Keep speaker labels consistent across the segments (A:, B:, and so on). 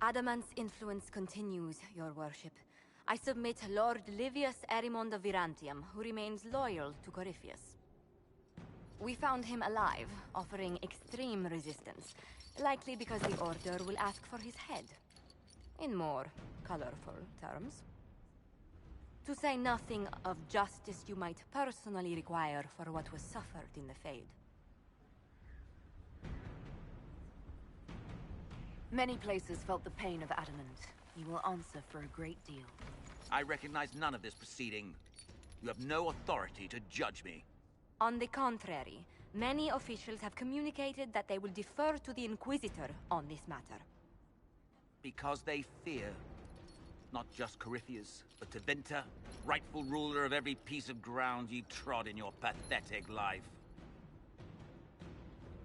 A: Adamant's influence continues, your worship. I submit Lord Livius Erimond of Virantium, who remains loyal to Corypheus. We found him alive, offering extreme resistance, likely because the Order will ask for his head. In more colorful terms. To say nothing of justice you might personally require for what was suffered in the Fade.
B: Many places felt the pain of Adamant. He will answer for a great deal.
C: I recognize none of this proceeding. You have no authority to judge me.
A: On the contrary, many officials have communicated that they will defer to the Inquisitor on this matter.
C: Because they fear. Not just Corypheus, but Tevinter, rightful ruler of every piece of ground you trod in your pathetic life.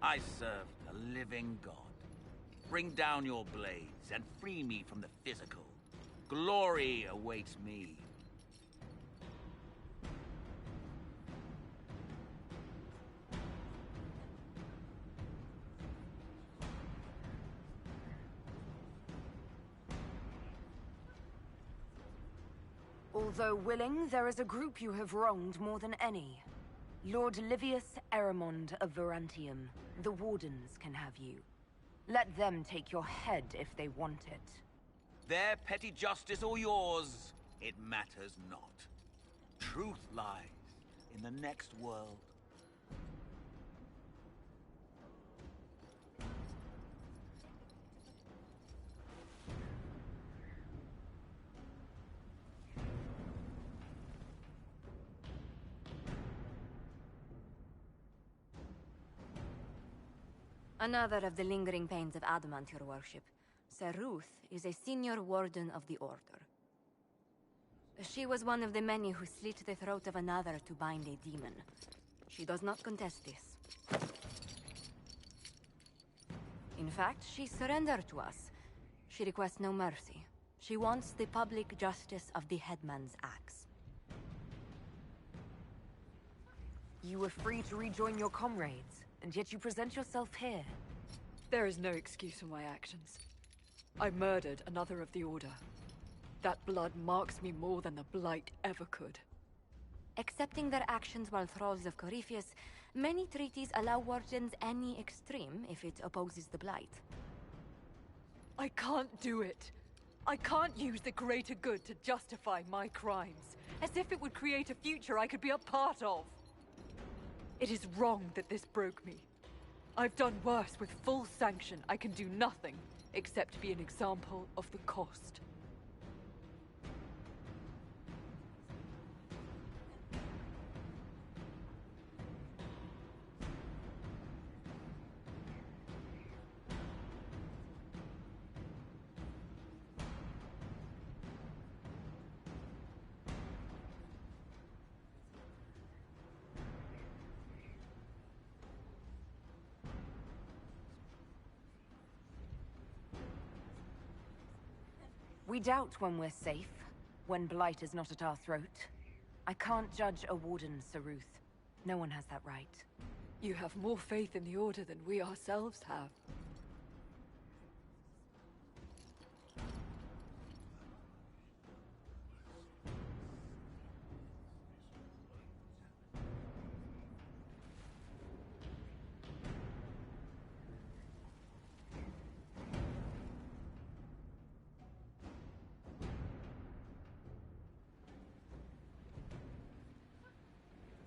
C: I serve the living God. Bring down your blades and free me from the physical. Glory awaits me.
B: Although willing, there is a group you have wronged more than any. Lord Livius Erimond of Virantium. The Wardens can have you. Let them take your head if they want it.
C: Their petty justice or yours, it matters not. Truth lies in the next world.
A: Another of the lingering pains of Adamant, your worship. Ser Ruth is a senior warden of the Order. She was one of the many who slit the throat of another to bind a demon. She does not contest this. In fact, she surrendered to us. She requests no mercy. She wants the public justice of the Headman's axe.
B: You were free to rejoin your comrades, and yet you present yourself here.
D: There is no excuse for my actions. I murdered another of the Order. That blood marks me more than the Blight ever could.
A: Accepting their actions while thralls of Corypheus, many treaties allow wardens any extreme if it opposes the Blight.
D: I can't do it. I can't use the greater good to justify my crimes, as if it would create a future I could be a part of. It is wrong that this broke me. I've done worse with full sanction. I can do nothing except be an example of the cost.
B: We doubt when we're safe, when Blight is not at our throat. I can't judge a Warden, Ser Ruth. No one has that right.
D: You have more faith in the Order than we ourselves have.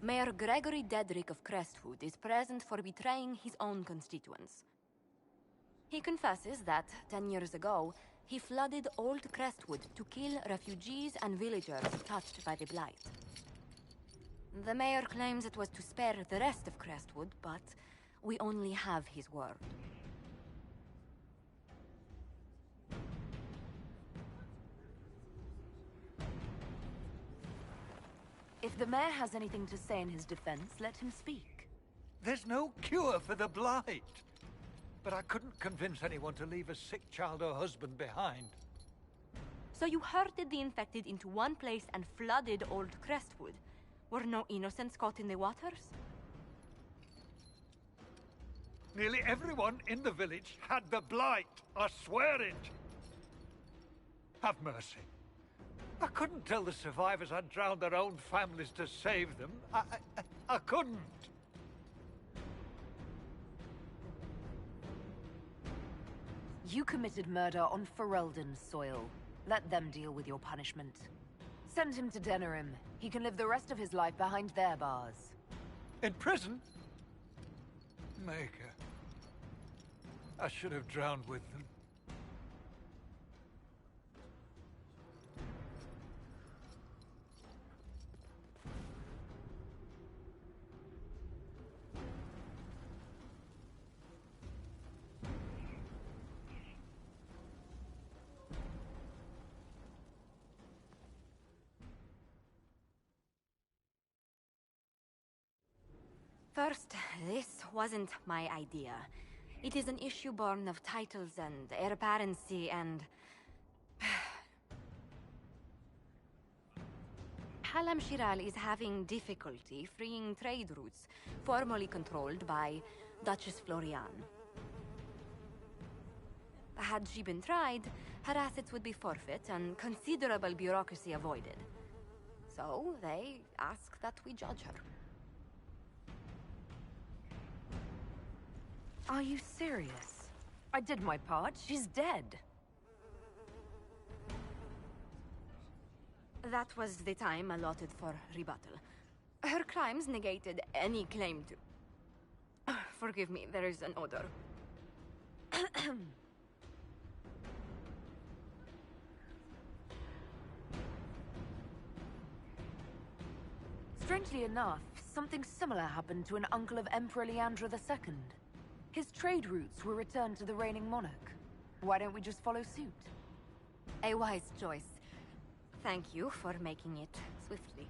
A: Mayor Gregory Dedrick of Crestwood is present for betraying his own constituents. He confesses that, 10 years ago, he flooded Old Crestwood to kill refugees and villagers touched by the Blight. The mayor claims it was to spare the rest of Crestwood, but we only have his word.
B: If the mayor has anything to say in his defense, let him speak.
E: There's no cure for the Blight. But I couldn't convince anyone to leave a sick child or husband behind.
A: So you herded the infected into one place and flooded Old Crestwood. Were no innocents caught in the waters?
E: Nearly everyone in the village had the Blight, I swear it. Have mercy. I couldn't tell the survivors I'd drowned their own families to save them. I couldn't.
B: You committed murder on Ferelden's soil. Let them deal with your punishment. Send him to Denerim. He can live the rest of his life behind their bars.
E: In prison? Maker. I should have drowned with them.
A: First, this wasn't my idea. It is an issue born of titles and heir apparency and... Halam Shiral is having difficulty freeing trade routes formerly controlled by Duchess Florian. Had she been tried, her assets would be forfeit and considerable bureaucracy avoided. So, they ask that we judge her.
B: Are you serious? I did my part. She's dead.
A: That was the time allotted for rebuttal. Her crimes negated any claim to... Forgive me, there is an odor.
B: Strangely enough, something similar happened to an uncle of Emperor Leandra II. His trade routes were returned to the reigning monarch. Why don't we just follow suit?
A: A wise choice. Thank you for making it swiftly.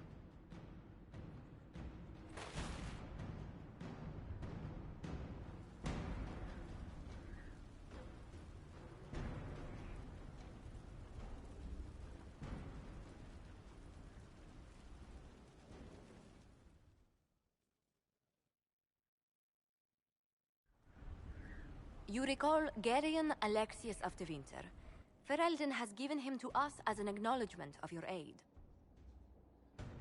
A: You recall Gerion Alexius of Tevinter. Ferelden has given him to us as an acknowledgement of your aid.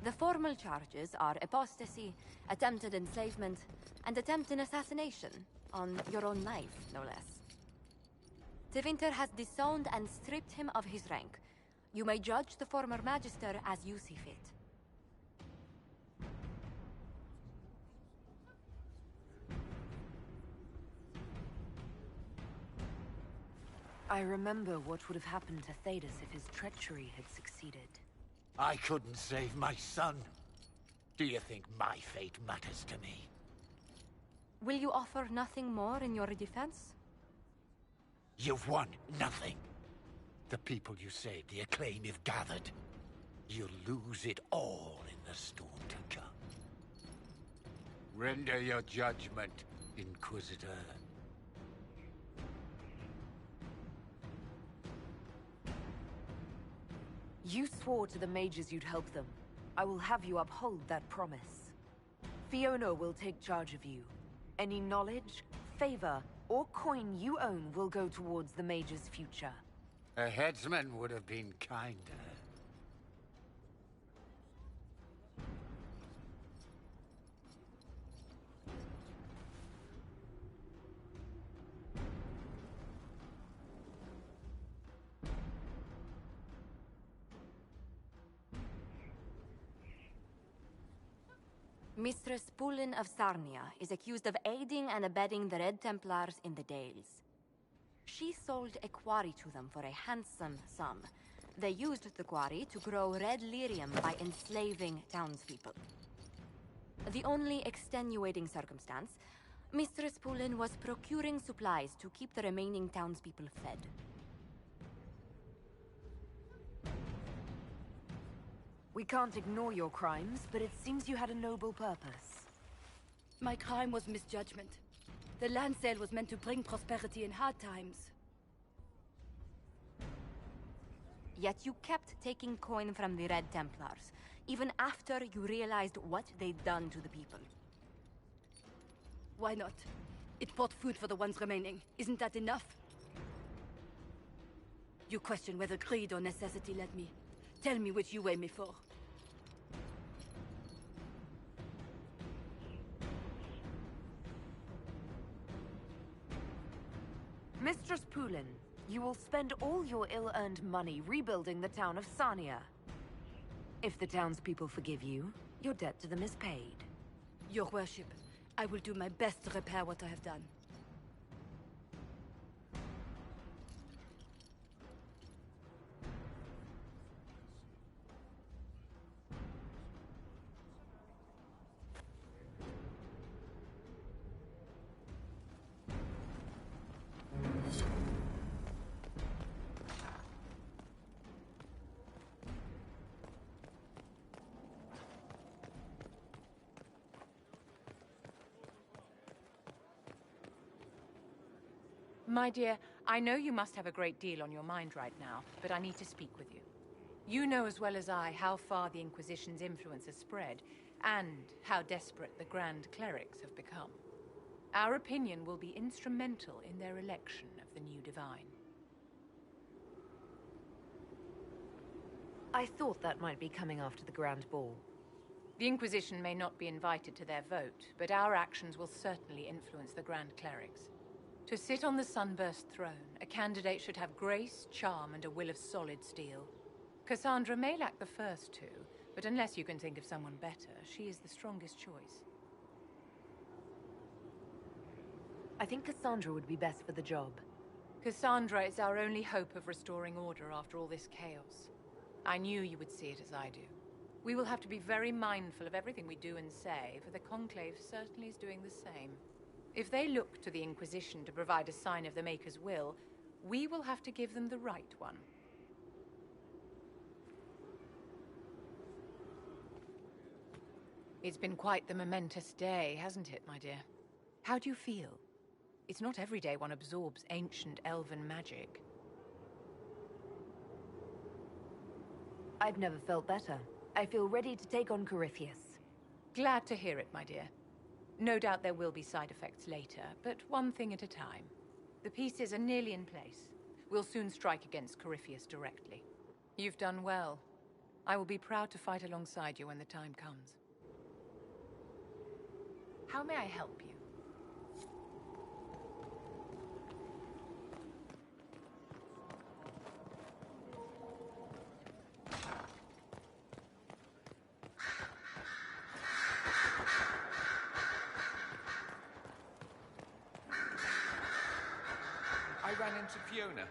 A: The formal charges are apostasy, attempted enslavement, and attempted assassination on your own life, no less. Tevinter has disowned and stripped him of his rank. You may judge the former magister as you see fit.
B: I remember what would have happened to Thedas if his treachery had succeeded.
F: I couldn't save my son. Do you think my fate matters to me?
A: Will you offer nothing more in your defense?
F: You've won nothing. The people you saved, the acclaim you've gathered. You'll lose it all in the storm to come. Render your judgment, Inquisitor.
B: You swore to the mages you'd help them. I will have you uphold that promise. Fiona will take charge of you. Any knowledge, favor, or coin you own will go towards the mage's future.
F: A headsman would have been kinder.
A: Mistress Pulin of Sarnia is accused of aiding and abetting the Red Templars in the Dales. She sold a quarry to them for a handsome sum. They used the quarry to grow red lyrium by enslaving townspeople. The only extenuating circumstance, Mistress Pulin was procuring supplies to keep the remaining townspeople fed.
B: We can't ignore your crimes, but it seems you had a noble purpose.
G: My crime was misjudgment. The land sale was meant to bring prosperity in hard times.
A: Yet you kept taking coin from the Red Templars, even after you realized what they'd done to the people.
G: Why not? It bought food for the ones remaining. Isn't that enough? You question whether greed or necessity led me. Tell me which you weigh me for.
B: Mistress Poulin, you will spend all your ill-earned money rebuilding the town of Sarnia. If the townspeople forgive you, your debt to them is paid.
G: Your worship, I will do my best to repair what I have done.
H: My dear, I know you must have a great deal on your mind right now, but I need to speak with you. You know as well as I how far the Inquisition's influence has spread, and how desperate the Grand Clerics have become. Our opinion will be instrumental in their election of the new Divine.
B: I thought that might be coming after the Grand Ball.
H: The Inquisition may not be invited to their vote, but our actions will certainly influence the Grand Clerics. To sit on the Sunburst throne, a candidate should have grace, charm, and a will of solid steel. Cassandra may lack the first two, but unless you can think of someone better, she is the strongest choice.
B: I think Cassandra would be best for the job.
H: Cassandra is our only hope of restoring order after all this chaos. I knew you would see it as I do. We will have to be very mindful of everything we do and say, for the Conclave certainly is doing the same. If they look to the Inquisition to provide a sign of the Maker's will, we will have to give them the right one. It's been quite the momentous day, hasn't it, my dear? How do you feel? It's not every day one absorbs ancient elven magic.
B: I've never felt better. I feel ready to take on Corypheus.
H: Glad to hear it, my dear. No doubt there will be side effects later, but one thing at a time. The pieces are nearly in place. We'll soon strike against Corypheus directly. You've done well. I will be proud to fight alongside you when the time comes. How may I help you?
I: I ran into Fiona.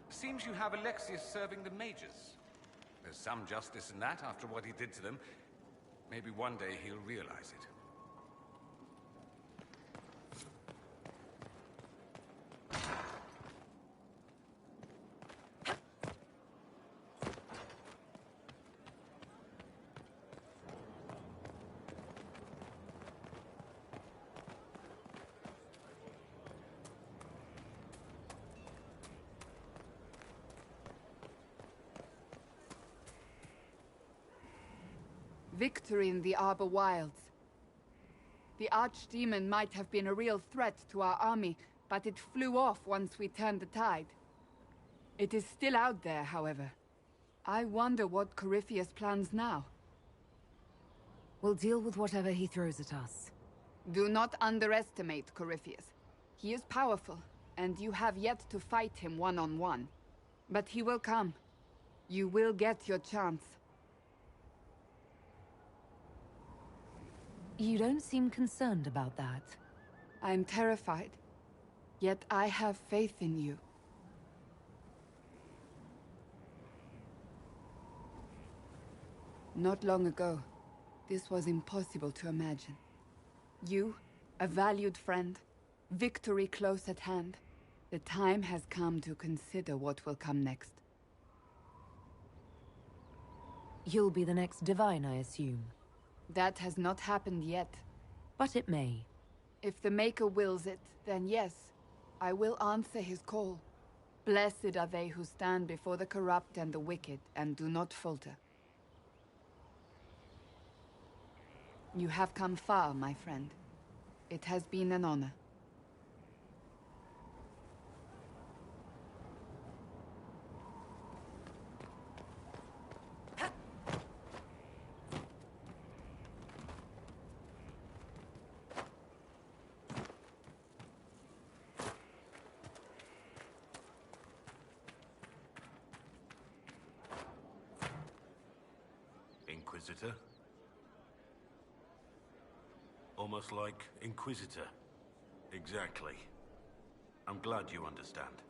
I: Seems you have Alexius serving the mages. There's some justice in that after what he did to them. Maybe one day he'll realize it.
J: Victory in the Arbor Wilds. The Archdemon might have been a real threat to our army, but it flew off once we turned the tide. It is still out there, however. I wonder what Corypheus plans now.
B: We'll deal with whatever he throws at us.
J: Do not underestimate Corypheus. He is powerful, and you have yet to fight him one-on-one. But he will come. You will get your chance.
B: You don't seem concerned about that.
J: I'm terrified. Yet I have faith in you. Not long ago, this was impossible to imagine. You, a valued friend, victory close at hand. The time has come to consider what will come next.
B: You'll be the next Divine, I assume.
J: That has not happened yet.
B: But it may.
J: If the Maker wills it, then yes, I will answer his call. Blessed are they who stand before the corrupt and the wicked and do not falter. You have come far, my friend. It has been an honor.
K: Inquisitor? Almost like Inquisitor. Exactly. I'm glad you understand.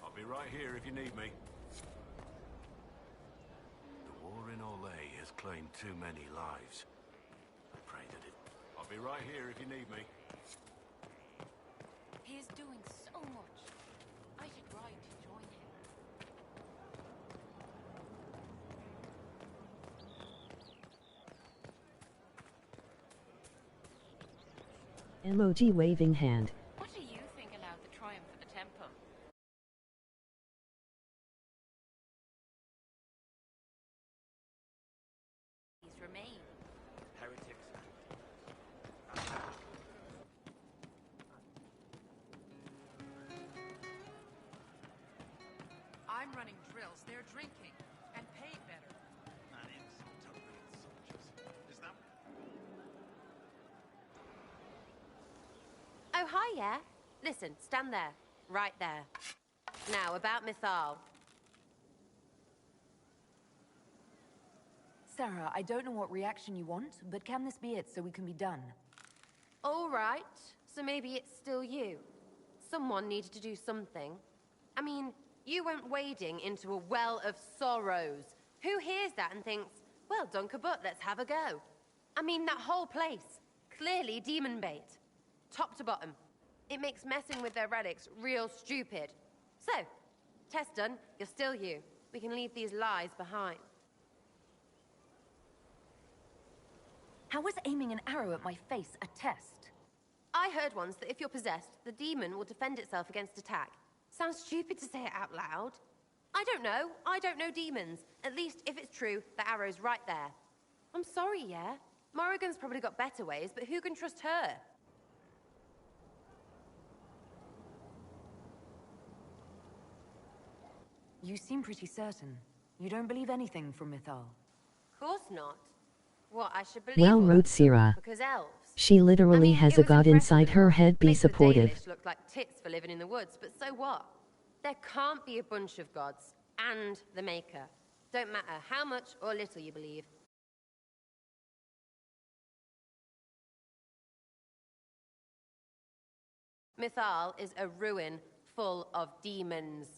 K: I'll be right here if you need me. The war in Orlais has claimed too many lives. I pray that it... I'll be right here if you need me.
G: He is doing so much. I should ride to join him.
L: Emoji waving hand.
H: What do you think allowed the triumph of the Temple?
A: These remain.
C: Heretics.
J: I'm running drills. They're drinking. And paid better.
C: An insult to real soldiers. Is that...
M: Oh, hi, yeah? Listen, stand there. Right there. Now, about Mythal.
B: Sarah, I don't know what reaction you want, but can this be it so we can be done?
M: All right. So maybe it's still you. Someone needed to do something. I mean, you went wading into a well of sorrows. Who hears that and thinks, well, Dunkerbutt, let's have a go? I mean, that whole place. Clearly demon bait. Top to bottom. It makes messing with their relics real stupid. So, test done, you're still you. We can leave these lies behind.
B: How was aiming an arrow at my face a test?
M: I heard once that if you're possessed, the demon will defend itself against attack. Sounds stupid to say it out loud. I don't know. I don't know demons. At least, if it's true, the arrow's right there. I'm sorry, yeah? Morrigan's probably got better ways, but who can trust her?
B: You seem pretty certain. You don't believe anything from Mythal.
M: Of course not. What, I should believe
L: Well,
M: her?
L: wrote Syrah.
M: Because elves.
L: She literally has a
M: it was
L: god inside
M: impressive.
L: her head. Be
M: Makes the
L: supportive.
M: Dalish look like tits for living in the woods, but so what? There can't be a bunch of gods and the Maker. Don't matter how much or little you believe. Mythal is a ruin full of demons.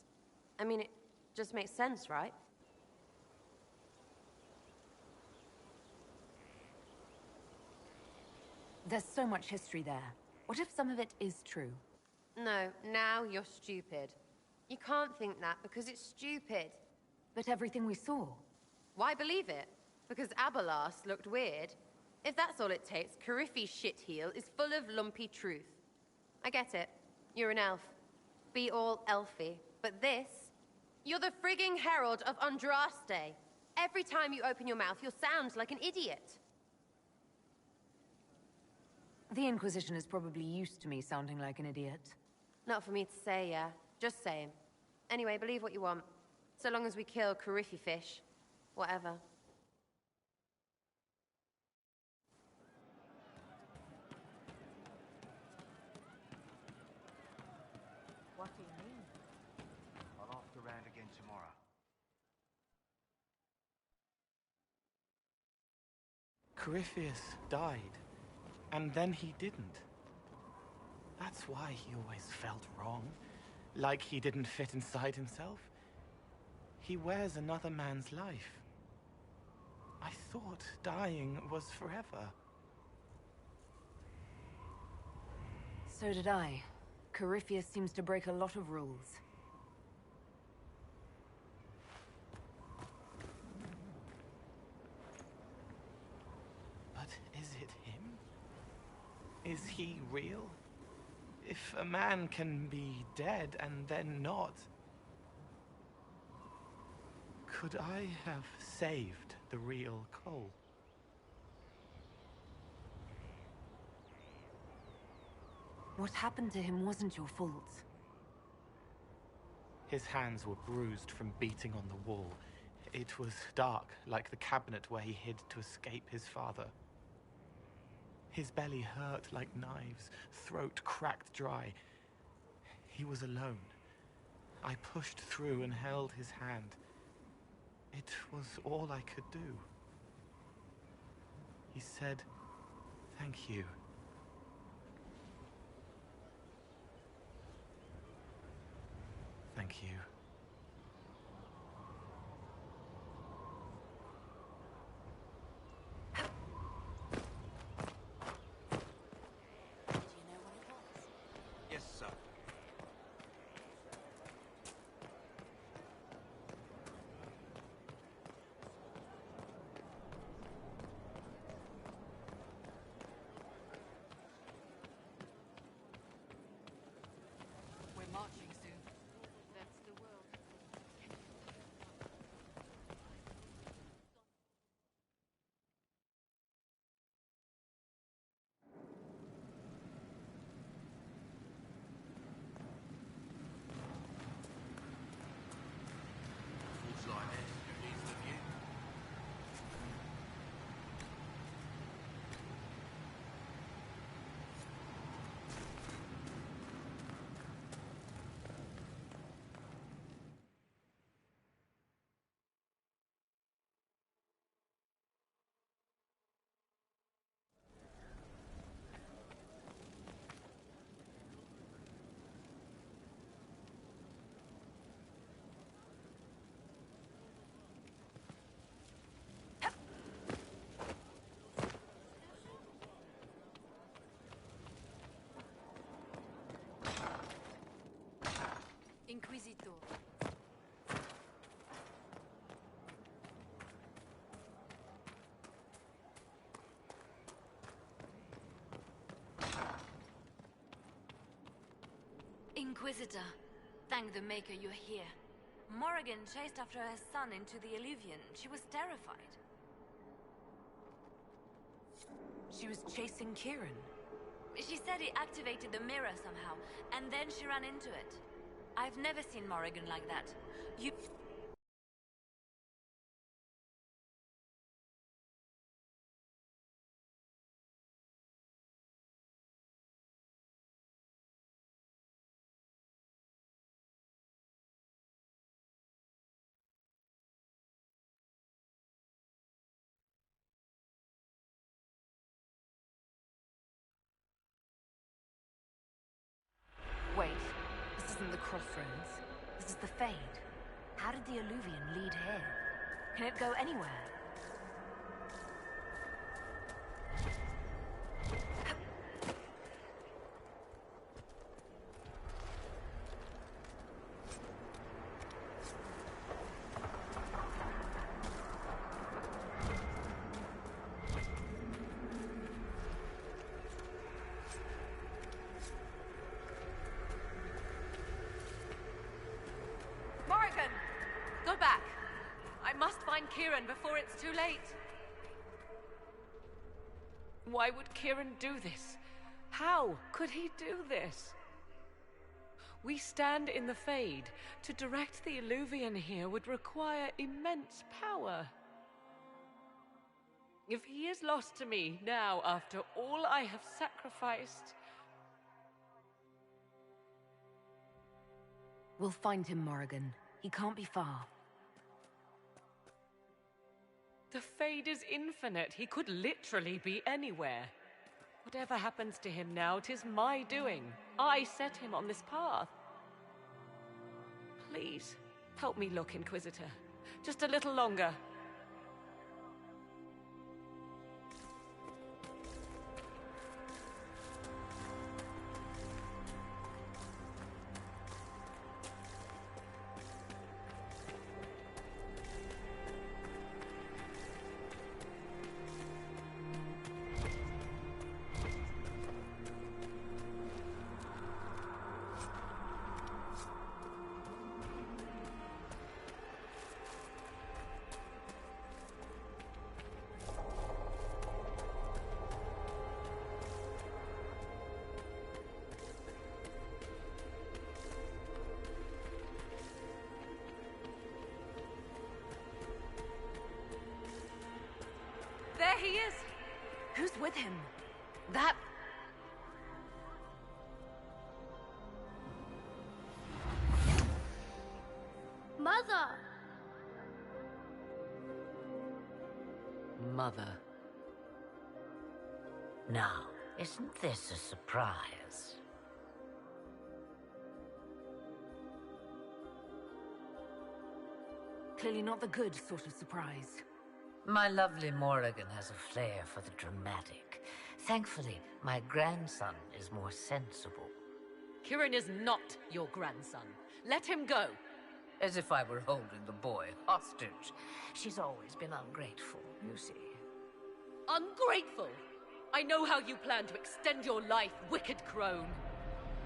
M: I mean, it just makes sense, right?
B: There's so much history there. What if some of it is true?
M: No, now you're stupid. You can't think that because it's stupid.
B: But everything we saw.
M: Why believe it? Because Abelas looked weird? If that's all it takes, Cariffi's shitheel is full of lumpy truth. I get it. You're an elf. Be all elfy. But this? You're the frigging herald of Andraste. Every time you open your mouth, you'll sound like an idiot.
B: The Inquisition is probably used to me sounding like an idiot.
M: Not for me to say, yeah. Just saying. Anyway, believe what you want. So long as we kill Cariffi fish. Whatever.
N: What do you mean? I'll ask around again tomorrow.
O: Corypheus died, and then he didn't. That's why he always felt wrong, like he didn't fit inside himself. He wears another man's life. I thought dying was forever.
B: So did I. Corypheus seems to break a lot of rules.
O: But is it him? Is he real? If a man can be dead and then not, could I have saved the real Cole?
B: What happened to him wasn't your fault.
O: His hands were bruised from beating on the wall. It was dark, like the cabinet where he hid to escape his father. His belly hurt like knives, throat cracked dry. He was alone. I pushed through and held his hand. It was all I could do. He said, "Thank you." Thank you.
C: Yes, sir.
D: We're marching soon. That's the world.
K: Looks like this. Who needs the view?
G: Inquisitor.
A: Inquisitor, thank the Maker you're here. Morrigan chased after her son into the Illuvian. She was terrified.
B: She was chasing Kieran.
A: She said he activated the mirror somehow, and then she ran into it. I've never seen Morrigan like that. You...
B: Wait, this isn't the Crossroads. This is the Fade. How did the Illuvian lead here? Can it go anywhere?
D: Morrigan! Go back! I must find Kieran before it's too late. Why would Kieran do this? How could he do this? We stand in the Fade. To direct the Illuvian here would require immense power. If he is lost to me now, after all I have sacrificed...
B: We'll find him, Morrigan. He can't be far.
D: The Fade is infinite. He could literally be anywhere. Whatever happens to him now, 'tis my doing. I set him on this path. Please, help me look, Inquisitor. Just a little longer. There he is!
B: Who's with him?
D: That...
P: Mother! mother.
Q: Now, isn't this a surprise?
B: Clearly not the good sort of surprise.
Q: My lovely Morrigan has a flair for the dramatic. Thankfully, my grandson is more sensible.
P: Kirin is not your grandson. Let him go.
Q: As if I were holding the boy hostage. She's always been ungrateful, you see.
P: Ungrateful? I know how you plan to extend your life, wicked crone.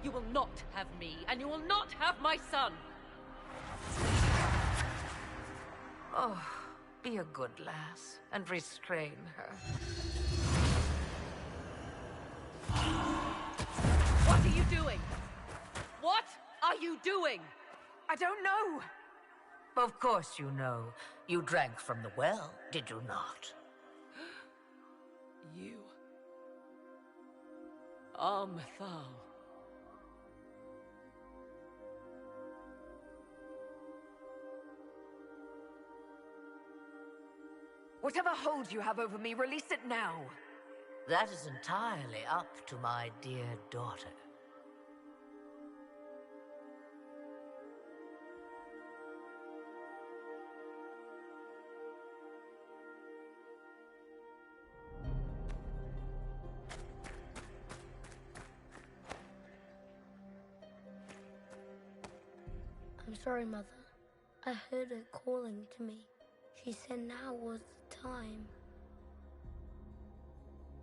P: You will not have me, and you will not have my son.
Q: Oh, be a good lass, and restrain her.
P: What are you doing? What are you doing?
B: I don't know.
Q: Of course you know. You drank from the well, did you not?
P: You... Amethal.
B: Whatever hold you have over me, release it now.
Q: That is entirely up to my dear daughter.
R: I'm sorry, Mother. I heard her calling to me. She said now was the time.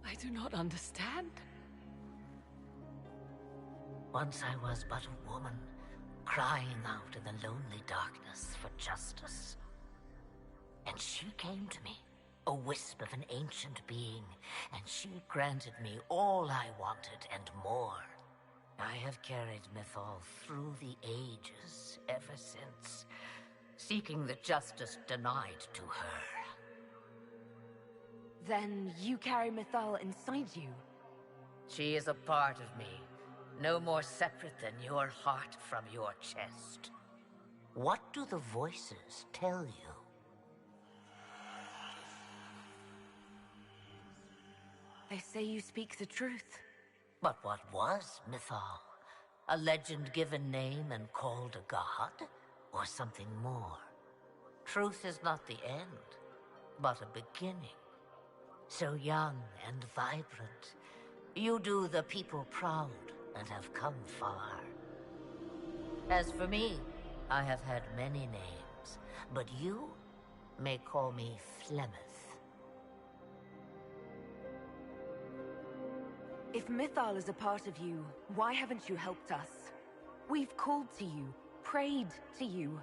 P: I do not understand.
Q: Once I was but a woman, crying out in the lonely darkness for justice. And she came to me, a wisp of an ancient being, and she granted me all I wanted and more. I have carried Mythal through the ages ever since, seeking the justice denied to her.
B: Then you carry Mythal inside you?
Q: She is a part of me, no more separate than your heart from your chest. What do the voices tell you?
B: They say you speak the truth.
Q: But what was Mythal? A legend given name and called a god? Or something more? Truth is not the end, but a beginning. So young and vibrant, you do the people proud and have come far. As for me, I have had many names, but you may call me Flemeth.
B: If Mythal is a part of you, why haven't you helped us? We've called to you, prayed to you.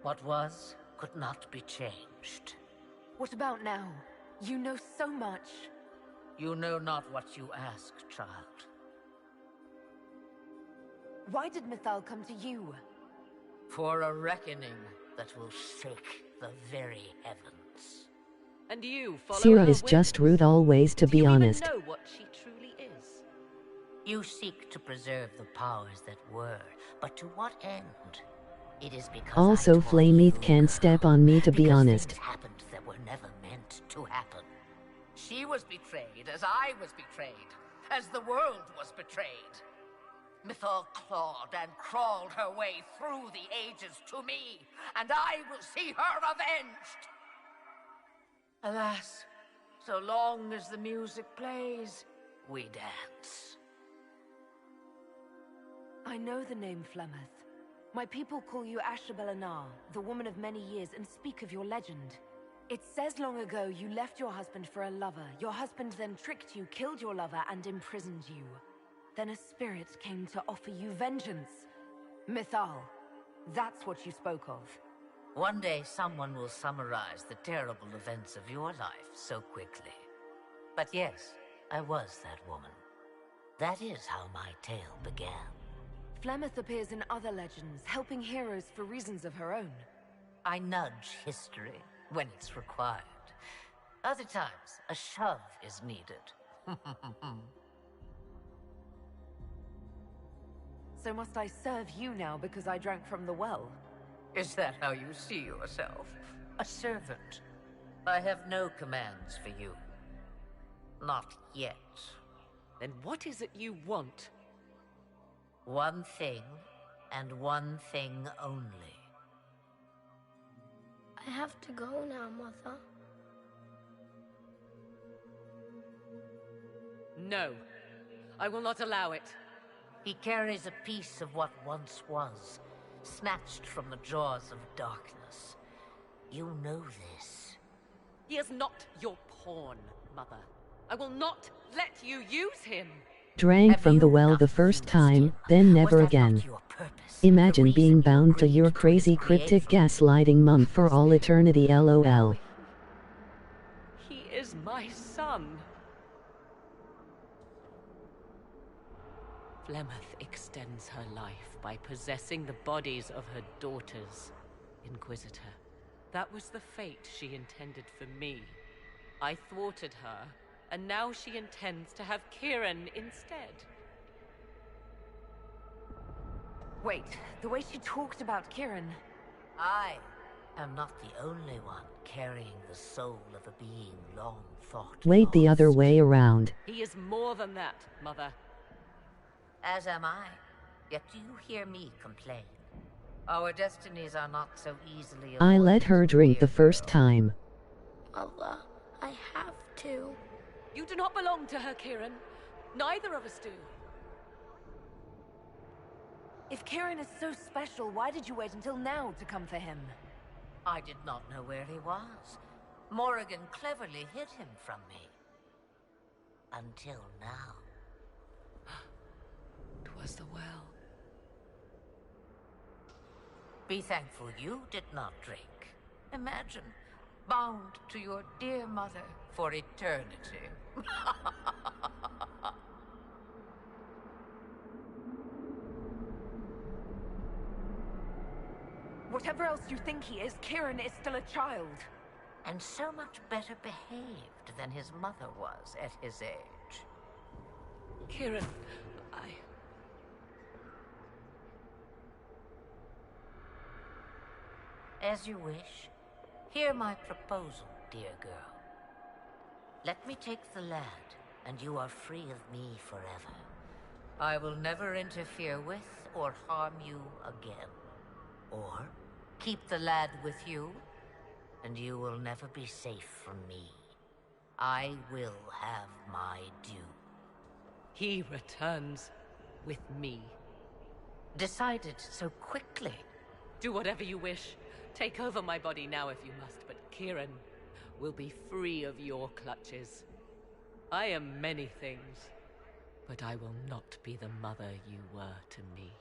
Q: What was could not be changed.
B: What about now? You know so much.
Q: You know not what you ask, child.
B: Why did Mythal come to you?
Q: For a reckoning that will shake the very heavens.
P: And you follow
L: Sira
P: her
L: is
P: whims?
L: just rude always, to
P: Do
L: be
P: you
L: honest.
P: even know what she truly is?
Q: You seek to preserve the powers that were, but to what end? It is because
L: Also, Flameeth can't step on me, to be
Q: because
L: honest.
Q: things happened that were never meant to happen. She was betrayed as I was betrayed, as the world was betrayed. Mythal clawed and crawled her way through the ages to me, and I will see her avenged. Alas, so long as the music plays, we dance.
B: I know the name Flemeth. My people call you Asher Belenar, the woman of many years, and speak of your legend. It says long ago you left your husband for a lover. Your husband then tricked you, killed your lover, and imprisoned you. Then a spirit came to offer you vengeance. Mythal, that's what you spoke of.
Q: One day someone will summarize the terrible events of your life so quickly. But yes, I was that woman. That is how my tale began.
B: Flemeth appears in other legends, helping heroes for reasons of her own.
Q: I nudge history when it's required. Other times, a shove is needed.
B: So must I serve you now because I drank from the well?
Q: Is that how you see yourself? A servant? I have no commands for you. Not yet.
P: Then what is it you want?
Q: One thing, and one thing only.
R: I have to go now, Mother.
P: No. I will not allow it.
Q: He carries a piece of what once was, snatched from the jaws of darkness. You know this.
P: He is not your pawn, Mother. I will not let you use him.
L: Drank from the well the first time, then never again. Imagine being bound to your crazy cryptic gaslighting mum for all eternity, lol.
P: He is my son. Flemeth extends her life by possessing the bodies of her daughters, Inquisitor. That was the fate she intended for me. I thwarted her, and now she intends to have Kieran instead.
B: Wait, the way she talked about Kieran...
Q: I am not the only one carrying the soul of a being long thought
L: Wait, the other
Q: lost.
L: way around.
P: He is more than that, Mother.
Q: As am I. Yet do you hear me complain? Our destinies are not so easily
L: I
Q: avoided,
L: let her drink the
Q: dear
L: first
Q: girl.
L: time.
R: Mother, I have to.
P: You do not belong to her, Kieran. Neither of us do.
B: If Kieran is so special, why did you wait until now to come for him?
Q: I did not know where he was. Morrigan cleverly hid him from me. Until now.
P: 'Twas the well.
Q: Be thankful you did not drink. Imagine, bound to your dear mother for eternity.
B: Whatever else you think he is, Kieran is still a child.
Q: And so much better behaved than his mother was at his age.
P: Kieran,
Q: As you wish. Hear my proposal, dear girl. Let me take the lad, and you are free of me forever. I will never interfere with or harm you again. Or keep the lad with you, and you will never be safe from me. I will have my due.
P: he returns with me.
Q: Decided so quickly.
P: Do whatever you wish. Take over my body now if you must, but Kieran will be free of your clutches. I am many things, but I will not be the mother you were to me.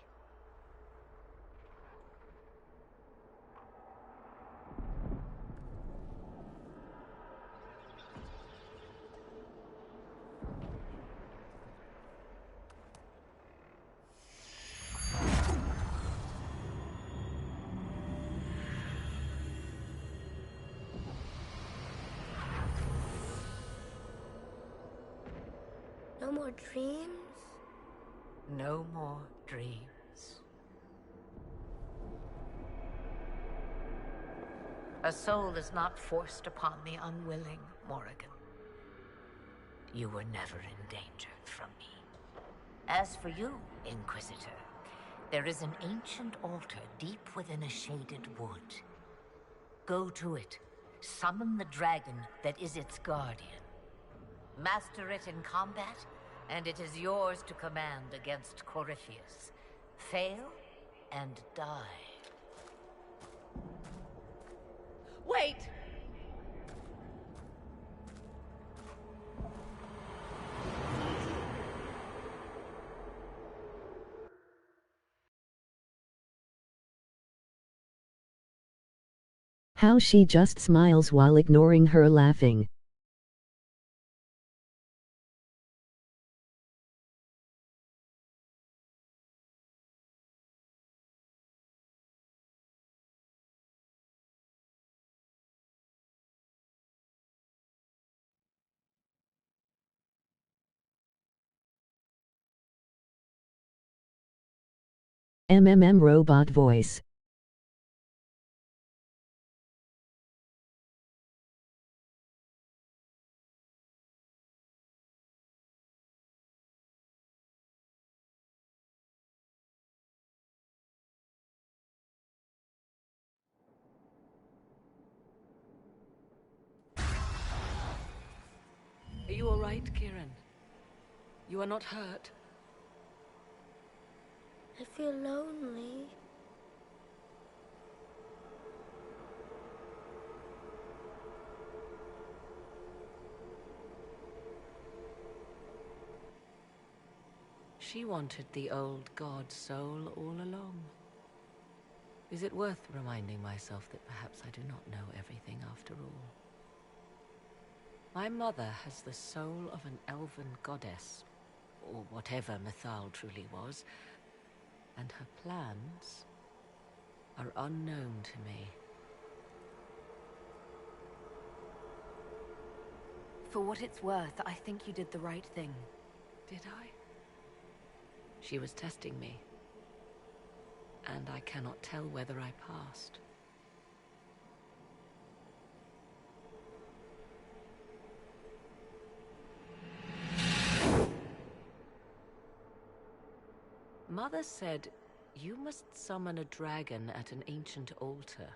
R: No more dreams?
Q: No more dreams. A soul is not forced upon the unwilling, Morrigan. You were never in danger from me. As for you, Inquisitor, there is an ancient altar deep within a shaded wood. Go to it. Summon the dragon that is its guardian. Master it in combat, and it is yours to command against Corypheus. Fail, and die.
P: Wait!
L: How she just smiles while ignoring her laughing. Robot voice.
P: right, Kieran? You are not hurt?
R: I feel lonely.
P: She wanted the old god soul all along. Is it worth reminding myself that perhaps I do not know everything after all? My mother has the soul of an elven goddess, or whatever Mythal truly was, and her plans are unknown to me.
B: For what it's worth, I think you did the right thing.
P: Did I? She was testing me, and I cannot tell whether I passed. Mother said you must summon a dragon at an ancient altar.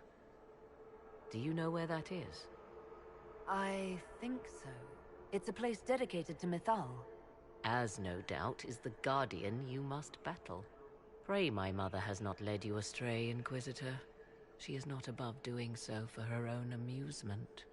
P: Do you know where that is?
B: I think so. It's a place dedicated to Mythal.
P: As no doubt is the guardian you must battle. Pray my mother has not led you astray, Inquisitor. She is not above doing so for her own amusement.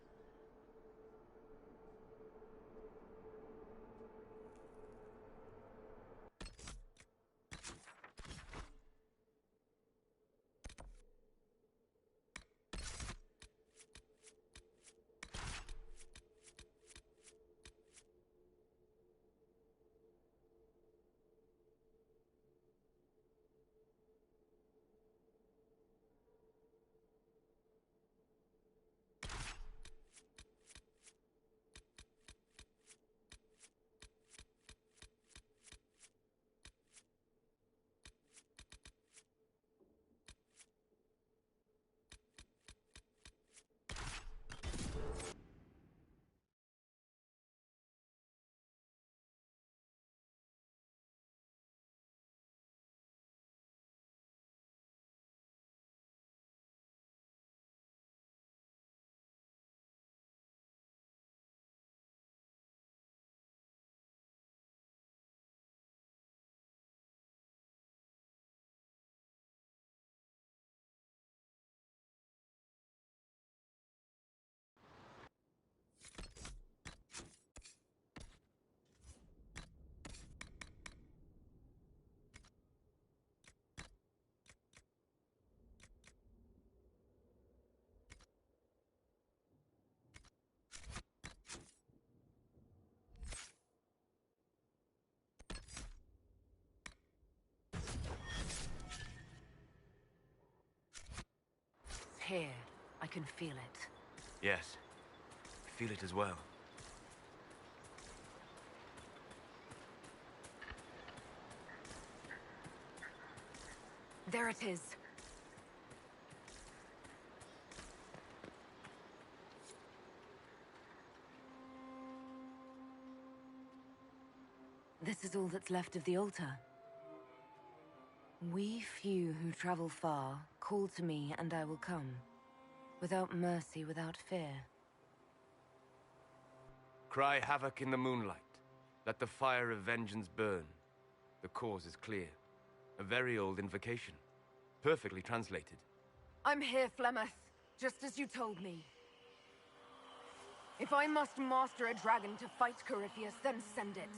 B: Here, I can feel it.
S: Yes, I feel it as well.
B: There it is. This is all that's left of the altar. We few who travel far, call to me and I will come. Without mercy, without fear.
S: Cry havoc in the moonlight. Let the fire of vengeance burn. The cause is clear. A very old invocation. Perfectly translated.
B: I'm here, Flemeth, just as you told me. If I must master a dragon to fight Corypheus, then send it.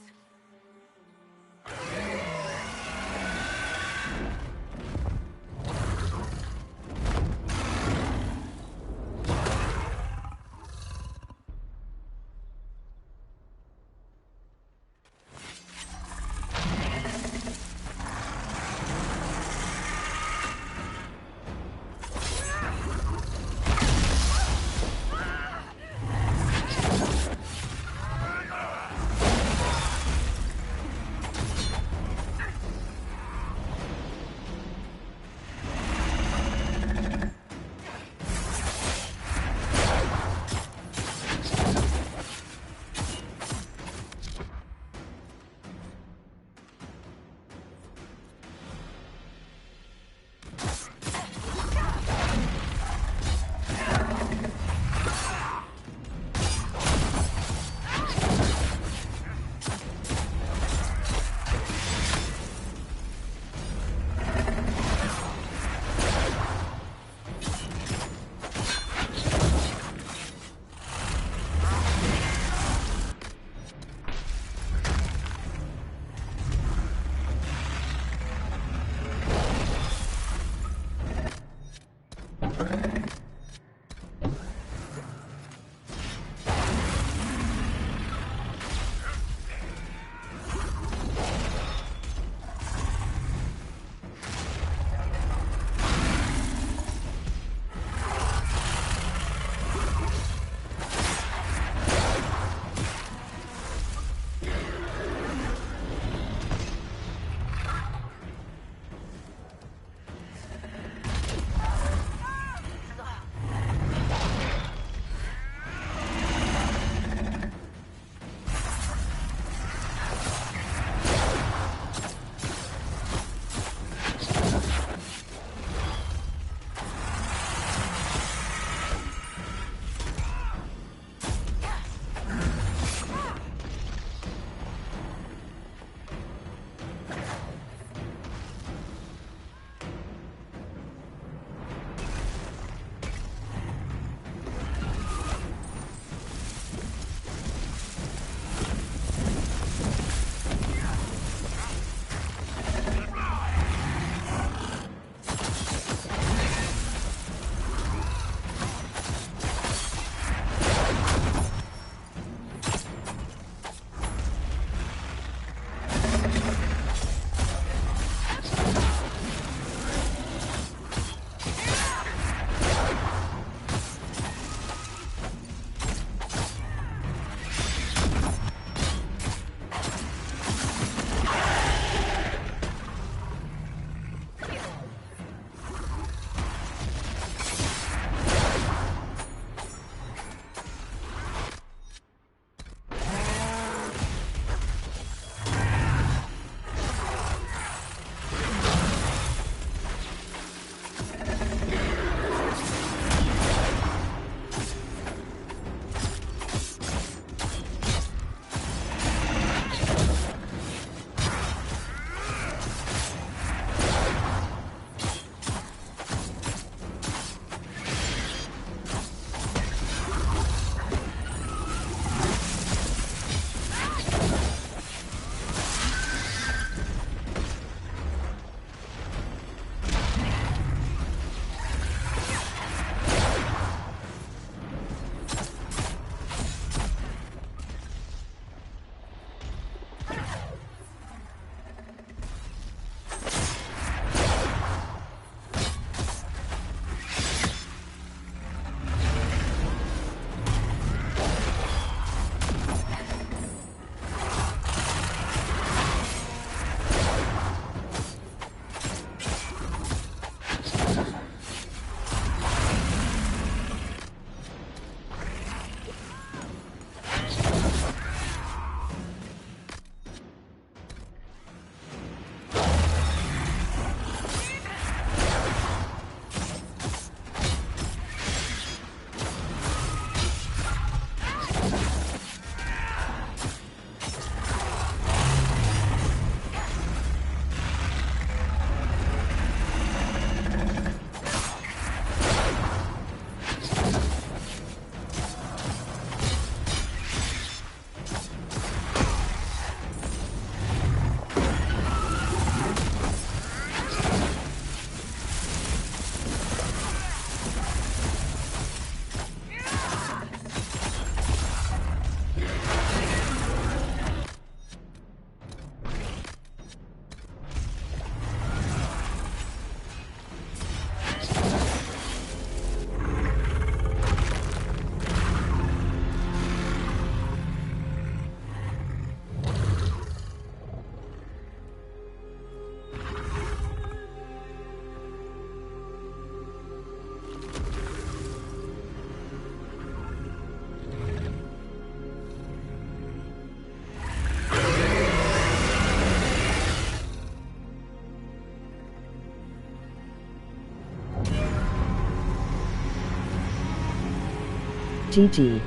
L: GG.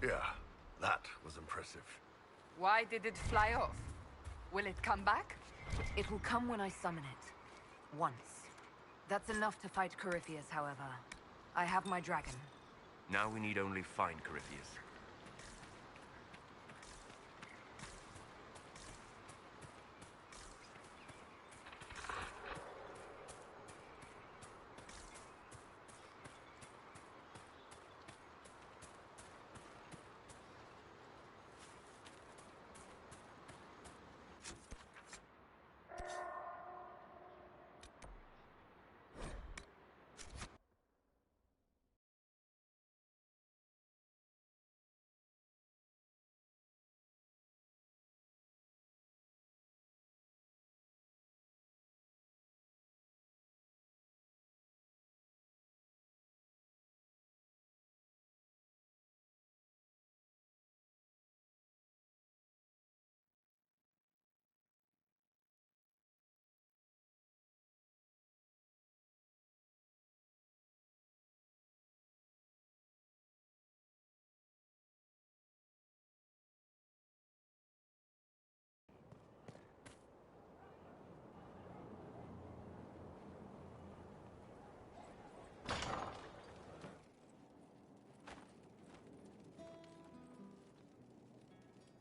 K: Yeah, that was impressive.
J: Why did it fly off? Will it come back?
B: It will come when I summon it. Once. That's enough to fight Corypheus, however. I have my dragon.
S: Now we need only find Corypheus.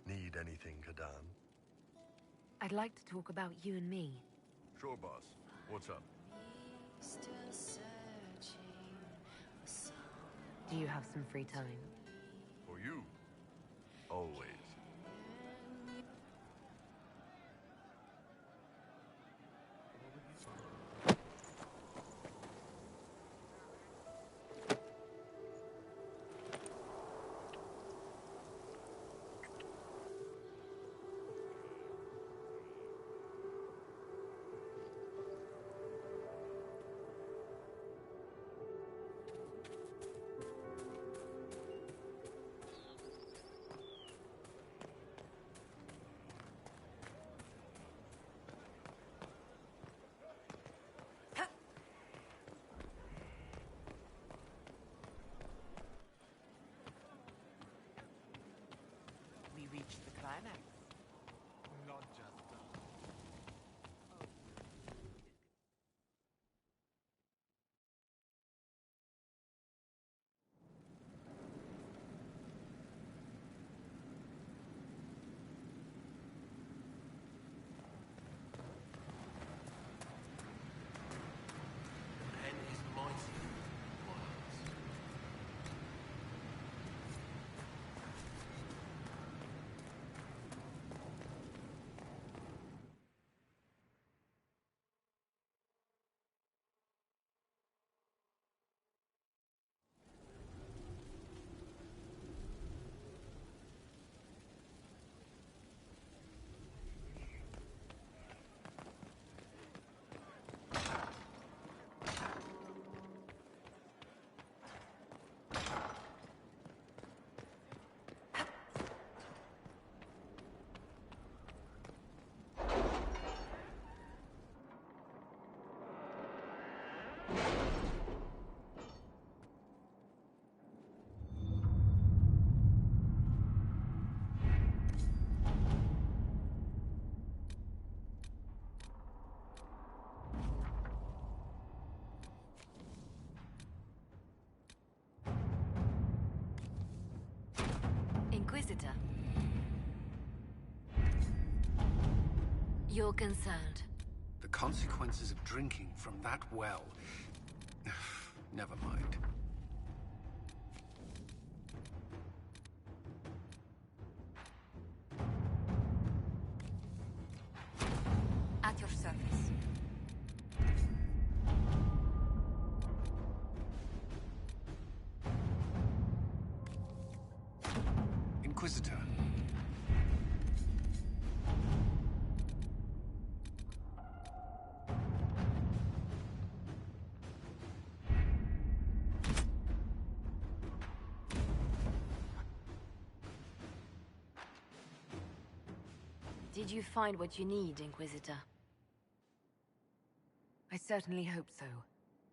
K: Need anything, Kadan?
B: I'd like to talk about you and me.
K: Sure, boss. What's up?
B: Do you have some free time?
K: For you. Always.
O: We reached the climax. Not just
K: Pen is mighty.
A: Inquisitor. You're concerned.
F: The consequences of drinking from that well. Never mind.
A: At your service.
F: Inquisitor.
A: Did you find what you need, Inquisitor?
B: I certainly hope so.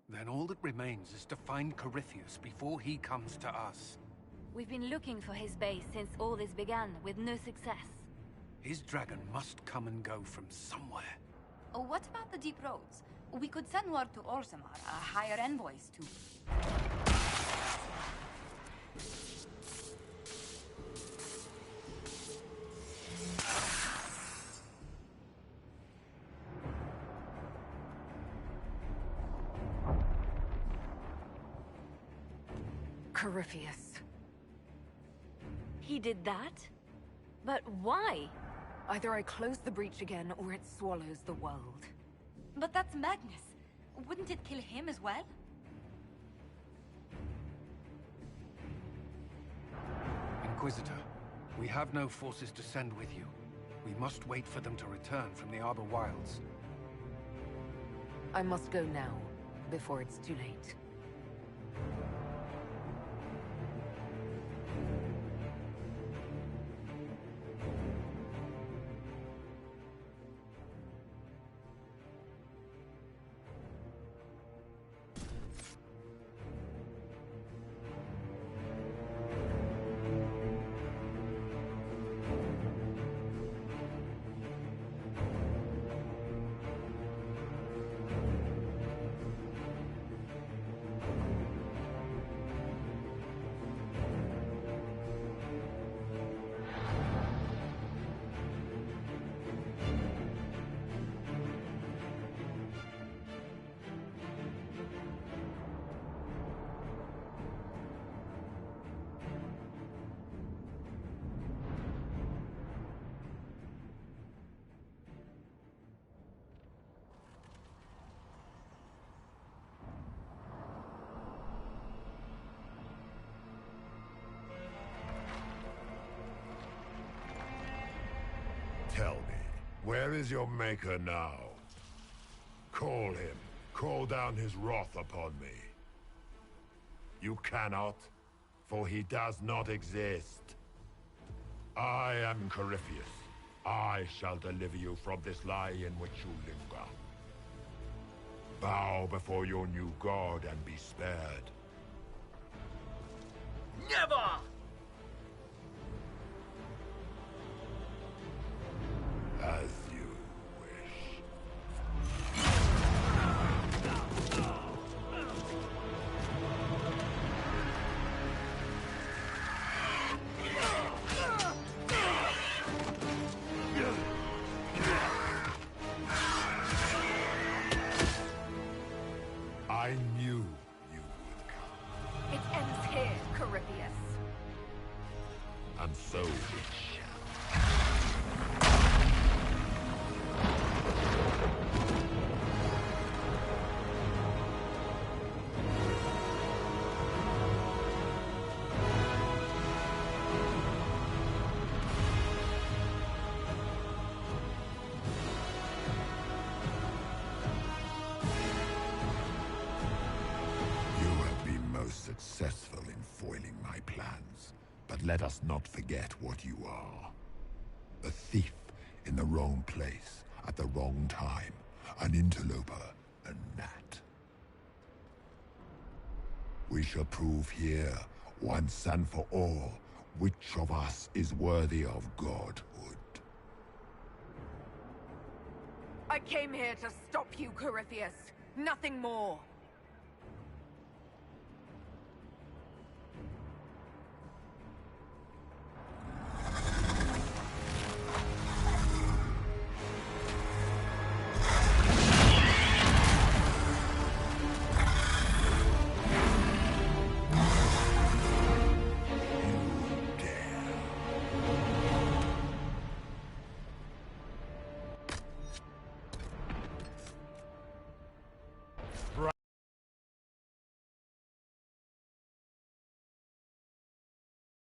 E: Then all that remains is to find Corypheus before he comes to us.
A: We've been looking for his base since all this began, with no success.
E: His dragon must come and go from somewhere.
T: Oh, what about the deep roads? We could send word to Orzammar, hire envoys to...
B: Corypheus.
A: He did that? But why?
B: Either I close the breach again, or it swallows the world.
T: But that's Magnus. Wouldn't it kill him as well?
E: Inquisitor, we have no forces to send with you. We must wait for them to return from the Arbor Wilds.
B: I must go now, before it's too late.
U: Tell me, where is your maker now? Call him. Call down his wrath upon me. You cannot, for he does not exist. I am Corypheus. I shall deliver you from this lie in which you linger. Bow before your new god and be spared.
C: Never!
U: As you wish. I knew you would come.
B: It ends here, Corypheus.
U: And so it shall. Successful in foiling my plans, but let us not forget what you are. A thief in the wrong place, at the wrong time, an interloper, a gnat. We shall prove here, once and for all, which of us is worthy of godhood.
B: I came here to stop you, Corypheus. Nothing more.